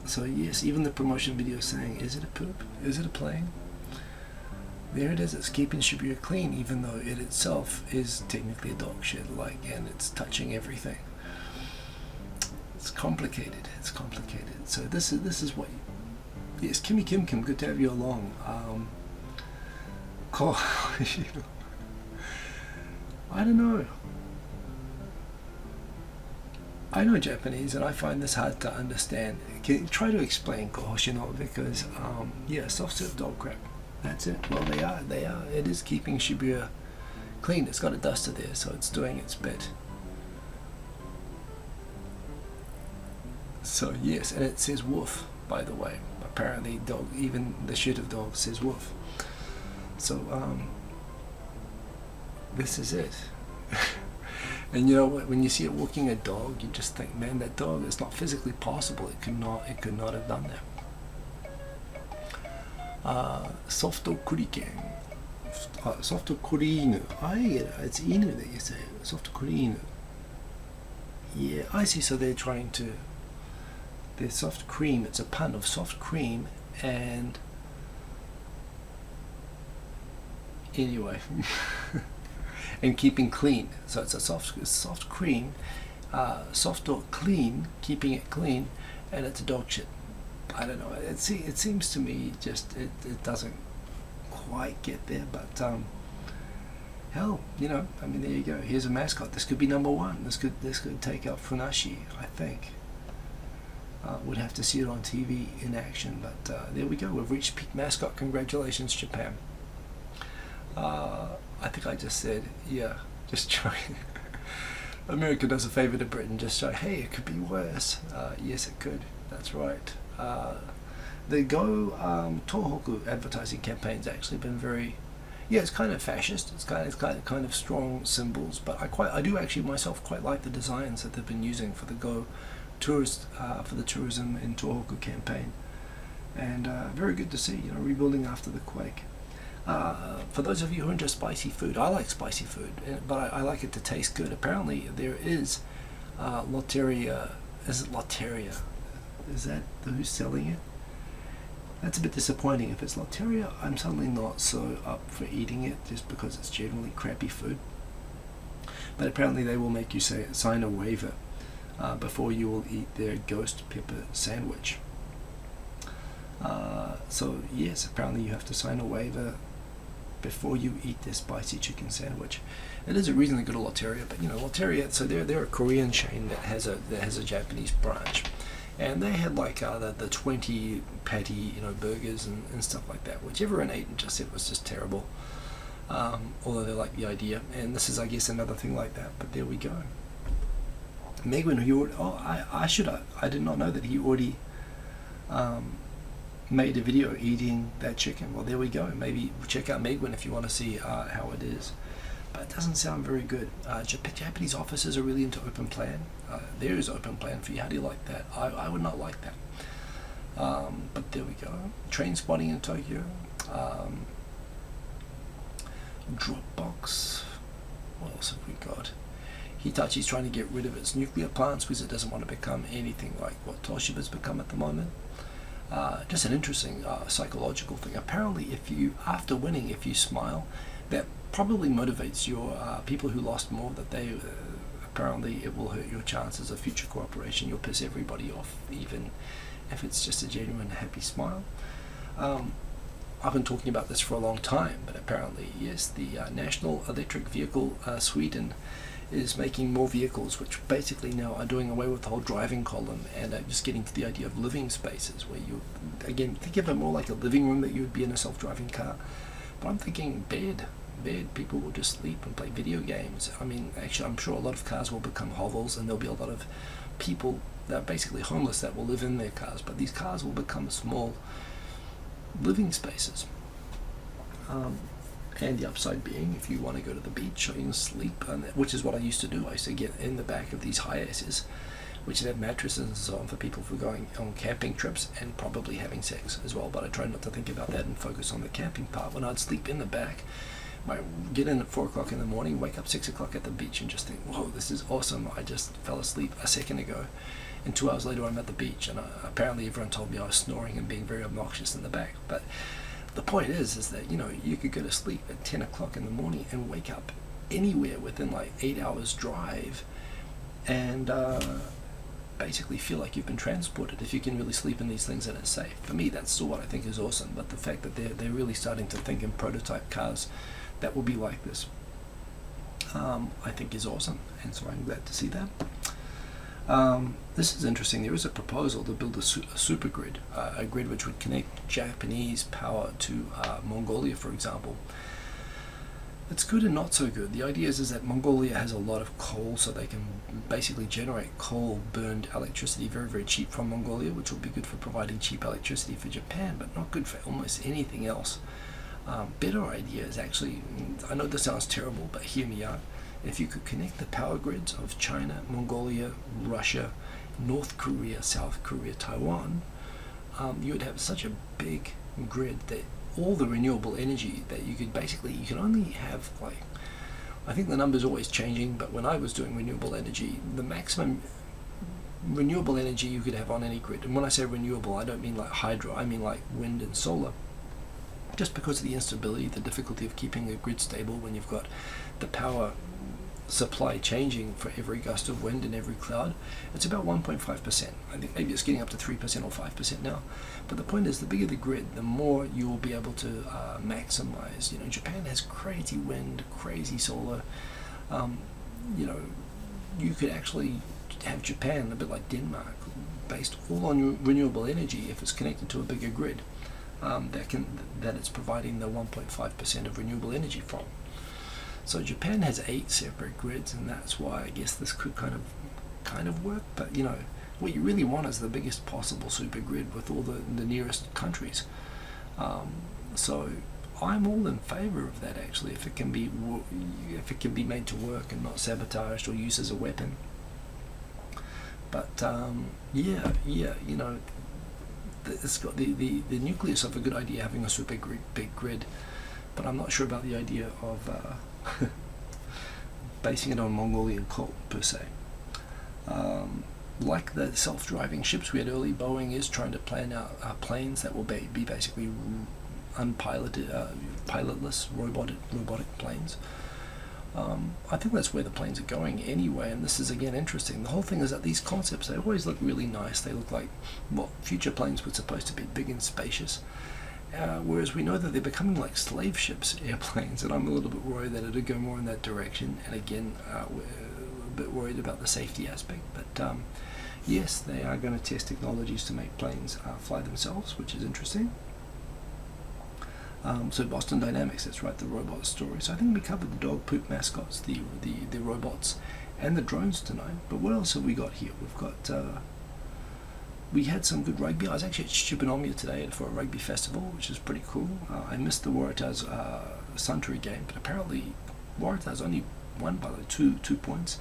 So yes, even the promotion video saying, is it a poop? Is it a plane? There it is, it's keeping Shibuya clean, even though it itself is technically a dog shit, and it's touching everything. It's complicated, So this is what yes, Kimmy Kim, good to have you along. I don't know. I know Japanese and I find this hard to understand. Can you try to explain Kohoshino? Because yeah, soft serve dog crap. That's it. Well, they are. It is keeping Shibuya clean. It's got a duster there, so it's doing its bit. So yes, and it says woof, by the way. Apparently dog, even the shit of dog says woof. So this is it. And you know what, when you see it walking a dog, you just think, man, that dog is not physically possible. It could not have done that. Softo kuriken. Softo kurinu. I get it. It's inu that you say. Softo kurinu. Yeah, I see. So they're trying to. They're soft cream. It's a pun of soft cream and. Anyway. And keeping clean. So it's a soft cream. Soft or clean, keeping it clean, and it's a dog shit. I don't know. It seems to me just it doesn't quite get there, but hell, you know. I mean, there you go. Here's a mascot. This could be number one. This could take up Funashi. I think. Would have to see it on TV in action, but there we go. We've reached peak mascot. Congratulations, Japan. I think I just said, yeah. Just try. America does a favor to Britain. Just say, hey, it could be worse. Yes, it could. That's right. The Go Tohoku advertising campaign's actually been very, yeah, it's kind of fascist. It's kind of strong symbols, but I do actually myself quite like the designs that they've been using for the Go tourist for the tourism in Tohoku campaign, and very good to see. You know, rebuilding after the quake. For those of you who are into spicy food, I like spicy food, but I like it to taste good. Apparently, there is Lotteria. Is it Lotteria? Is that who's selling it? That's a bit disappointing. If it's Lotteria, I'm suddenly not so up for eating it, just because it's generally crappy food. But apparently they will make you sign a waiver before you will eat their ghost pepper sandwich. So yes, apparently you have to sign a waiver before you eat their spicy chicken sandwich. It is a reasonably good Lotteria, but you know, Lotteria, so they're a Korean chain that has a Japanese branch. And they had like the 20 patty, you know, burgers and stuff like that, which everyone ate and just said was just terrible. Although they like the idea, and this is, I guess, another thing like that. But there we go. Megwin, I did not know that he already made a video eating that chicken. Well, there we go. Maybe check out Megwin if you want to see how it is. But it doesn't sound very good. Japanese officers are really into open plan. There is open plan for you. How do you like that? I would not like that. But there we go. Train spotting in Tokyo. Dropbox. What else have we got? Hitachi's trying to get rid of its nuclear plants because it doesn't want to become anything like what Toshiba's become at the moment. Just an interesting psychological thing. Apparently, after winning, if you smile, that probably motivates your people who lost more. That they apparently it will hurt your chances of future cooperation. You'll piss everybody off, even if it's just a genuine happy smile. I've been talking about this for a long time, but apparently, yes, the National Electric Vehicle Sweden is making more vehicles, which basically now are doing away with the whole driving column and just getting to the idea of living spaces, where you, again, think of it more like a living room that you would be in a self-driving car. But I'm thinking bed. People will just sleep and play video games. I mean, actually, I'm sure a lot of cars will become hovels, and there'll be a lot of people that are basically homeless that will live in their cars, but these cars will become small living spaces. And the upside being, if you want to go to the beach or you can sleep, which is what I used to do. I used to get in the back of these Hiaces which would have mattresses and so on for people for going on camping trips and probably having sex as well. But I try not to think about that and focus on the camping part. When I'd sleep in the back, might get in at 4 o'clock in the morning, wake up 6 o'clock at the beach and just think, whoa, this is awesome. I just fell asleep a second ago. And 2 hours later I'm at the beach, and apparently everyone told me I was snoring and being very obnoxious in the back. But the point is that, you could go to sleep at 10 o'clock in the morning and wake up anywhere within like 8 hours drive and basically feel like you've been transported if you can really sleep in these things and it's safe. For me, that's still what I think is awesome. But the fact that they're really starting to think in prototype cars that will be like this, I think is awesome, and so I'm glad to see that. This is interesting. There is a proposal to build a super grid, a grid which would connect Japanese power to Mongolia, for example. It's good and not so good. The idea is that Mongolia has a lot of coal, so they can basically generate coal-burned electricity very, very cheap from Mongolia, which will be good for providing cheap electricity for Japan, but not good for almost anything else. Better idea is actually, I know this sounds terrible, but hear me out. If you could connect the power grids of China, Mongolia, Russia, North Korea, South Korea, Taiwan, you would have such a big grid that all the renewable energy that you can only have, like, I think the number's always changing, but when I was doing renewable energy, the maximum renewable energy you could have on any grid, and when I say renewable, I don't mean like hydro, I mean like wind and solar, just because of the instability, the difficulty of keeping a grid stable when you've got the power supply changing for every gust of wind and every cloud. It's about 1.5%. I think maybe it's getting up to 3% or 5% now. But the point is, the bigger the grid, the more you will be able to maximize. Japan has crazy wind, crazy solar. You could actually have Japan a bit like Denmark, based all on renewable energy if it's connected to a bigger grid that it's providing the 1.5% of renewable energy from. So Japan has 8 separate grids, and that's why I guess this could kind of work. But what you really want is the biggest possible super grid with all the nearest countries. So I'm all in favor of that, actually, if it can be made to work and not sabotaged or used as a weapon. But it's got the nucleus of a good idea, having a super big grid. But I'm not sure about the idea of basing it on Mongolian coal per se. Like the self-driving ships we had early, Boeing is trying to plan out planes that will be basically unpiloted, pilotless robotic planes. I think that's where the planes are going anyway, and this is again interesting. The whole thing is that these concepts, they always look really nice. They look like what future planes were supposed to be, big and spacious. Whereas we know that they're becoming like slave ships, airplanes, and I'm a little bit worried that it'll go more in that direction. And again, we're a bit worried about the safety aspect. But yes, they are going to test technologies to make planes fly themselves, which is interesting. So Boston Dynamics, that's right, the robot story. So I think we covered the dog poop mascots, the robots, and the drones tonight. But what else have we got here? We've got we had some good rugby. I was actually at Shibunomia today for a rugby festival, which is pretty cool. I missed the Waratahs Suntory game, but apparently Waratahs only won by like two points.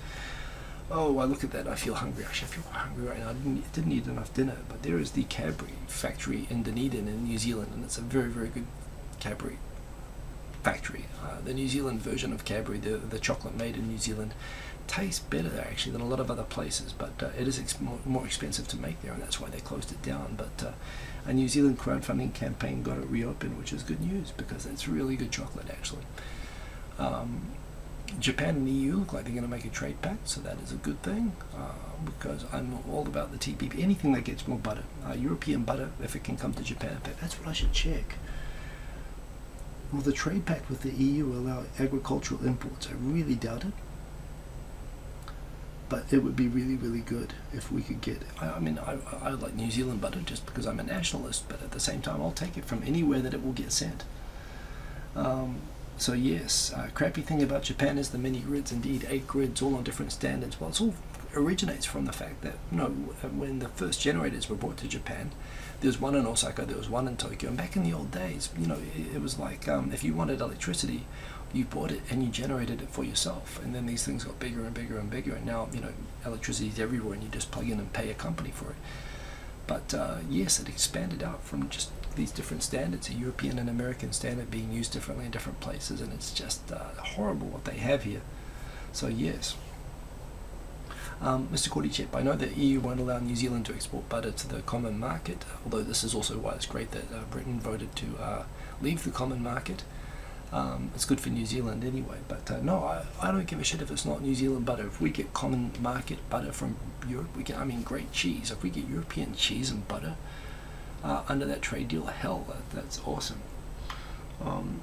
Oh, I look at that, I feel hungry. Actually, I feel quite hungry right now. I didn't eat enough dinner, but there is the Cadbury factory in Dunedin in New Zealand, and it's a very, very good Cadbury factory. The New Zealand version of Cadbury, the chocolate made in New Zealand, tastes better there actually than a lot of other places, but it is more expensive to make there, and that's why they closed it down. But a New Zealand crowdfunding campaign got it reopened, which is good news because it's really good chocolate actually. Japan and the EU look like they're going to make a trade pact, so that is a good thing, because I'm all about the TPP, anything that gets more butter, European butter, if it can come to Japan. In fact, that's what I should check. Will the trade pact with the EU allow agricultural imports? I really doubt it. But it would be really, really good if we could get it. I like New Zealand butter just because I'm a nationalist, but at the same time I'll take it from anywhere that it will get sent. So yes, crappy thing about Japan is the mini grids, indeed, 8 grids all on different standards. Well, it all originates from the fact that, when the first generators were brought to Japan, there was one in Osaka, there was one in Tokyo, and back in the old days, it was like, if you wanted electricity, You bought it and you generated it for yourself, and then these things got bigger and bigger and bigger, and now, you know, electricity is everywhere and you just plug in and pay a company for it. But yes, it expanded out from just these different standards, a European and American standard being used differently in different places, and it's just horrible what they have here. So yes. Mr. Cordychip, I know that EU won't allow New Zealand to export butter to the common market, although this is also why it's great that Britain voted to leave the common market. It's good for New Zealand anyway, but no, I don't give a shit if it's not New Zealand butter. If we get common market butter from Europe, we get, I mean, great cheese. If we get European cheese and butter under that trade deal, hell, that's awesome.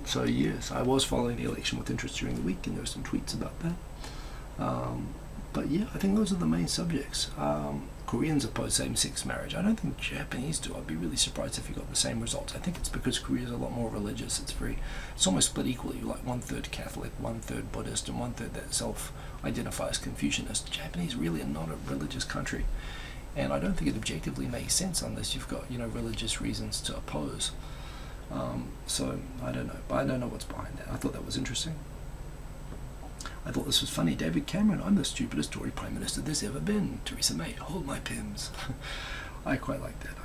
So yes, I was following the election with interest during the week, and there were some tweets about that. But yeah, I think those are the main subjects. Koreans oppose same-sex marriage. I don't think Japanese do. I'd be really surprised if you got the same results. I think it's because Korea is a lot more religious. It's almost split equally, like 1/3 Catholic, 1/3 Buddhist, and 1/3 that self-identifies Confucianist. Japanese really are not a religious country, and I don't think it objectively makes sense unless you've got, you know, religious reasons to oppose. So I don't know, but I don't know what's behind that. I thought that was interesting. I thought this was funny. David Cameron, I'm the stupidest Tory Prime Minister there's ever been. Theresa May, hold my pims. I quite like that.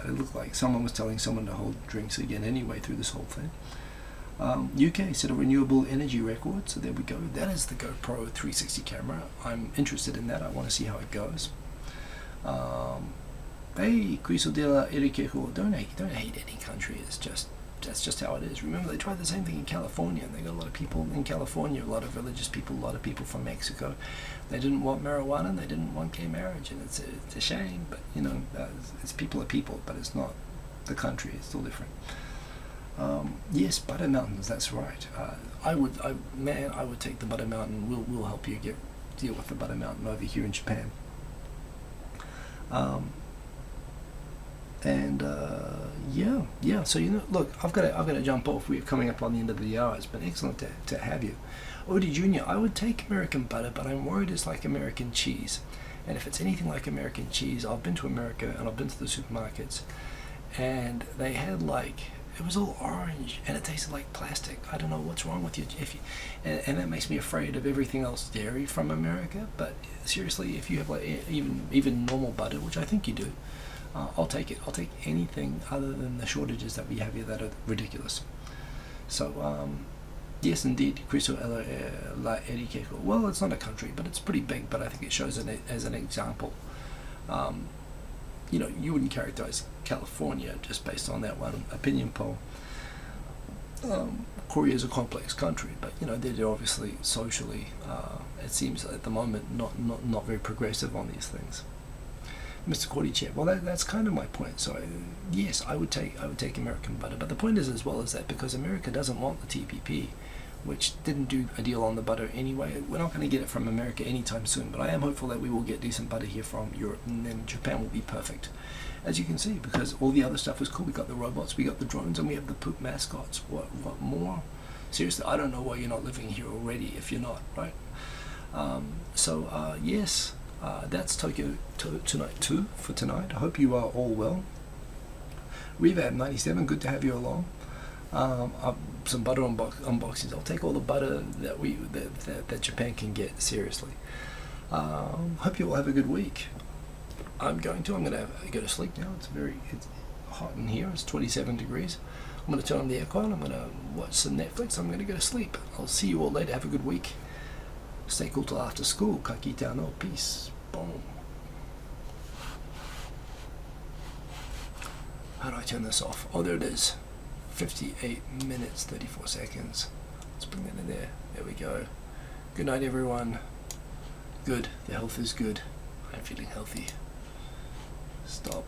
It looked like someone was telling someone to hold drinks again anyway through this whole thing. UK set a renewable energy record, so there we go. That is the GoPro 360 camera. I'm interested in that. I want to see how it goes. Hey, Criso della Erikejo, don't hate any country. That's just how it is. Remember, they tried the same thing in California, and they got a lot of people in California, a lot of religious people, a lot of people from Mexico. They didn't want marijuana, and they didn't want gay marriage, and it's a shame, but, you know, it's people are people, but it's not the country. It's still different. Yes, Butter Mountains, that's right. I would take the Butter Mountain. We'll help you deal with the Butter Mountain over here in Japan. Yeah. So, you know, look, I've got to jump off. We're coming up on the end of the hour. It's been excellent to have you. Odie Jr., I would take American butter, but I'm worried it's like American cheese. And if it's anything like American cheese, I've been to America and I've been to the supermarkets, and they had it was all orange and it tasted like plastic. I don't know what's wrong with you, and that makes me afraid of everything else dairy from America. But seriously, if you have even normal butter, which I think you do, I'll take it. I'll take anything other than the shortages that we have here that are ridiculous. So, yes, indeed, Criso la Erikejo. Well, it's not a country, but it's pretty big, but I think it shows as an example. You know, you wouldn't characterize California just based on that one opinion poll. Korea is a complex country, but, you know, they're obviously socially, it seems at the moment, not very progressive on these things. Mr. Cordychip, well, that's kind of my point. So yes, I would take American butter, but the point is as well is that because America doesn't want the TPP, which didn't do a deal on the butter anyway, we're not going to get it from America anytime soon. But I am hopeful that we will get decent butter here from Europe, and then Japan will be perfect, as you can see, because all the other stuff was cool. We got the robots, we got the drones, and we have the poop mascots. What more? Seriously, I don't know why you're not living here already if you're not, right? Yes. That's Tokyo Tonight 2 for tonight. I hope you are all well. Revab97, good to have you along. Some butter unboxings. I'll take all the butter that Japan can get, seriously. Hope you all have a good week. I'm gonna go to sleep now. It's hot in here. It's 27 degrees. I'm gonna turn on the aircon. I'm gonna watch some Netflix. I'm gonna go to sleep. I'll see you all later. Have a good week. Stay cool till after school. Kakita no. Peace. Boom. How do I turn this off? Oh, there it is. 58 minutes, 34 seconds. Let's bring that in there. There we go. Good night, everyone. Good. The health is good. I'm feeling healthy. Stop.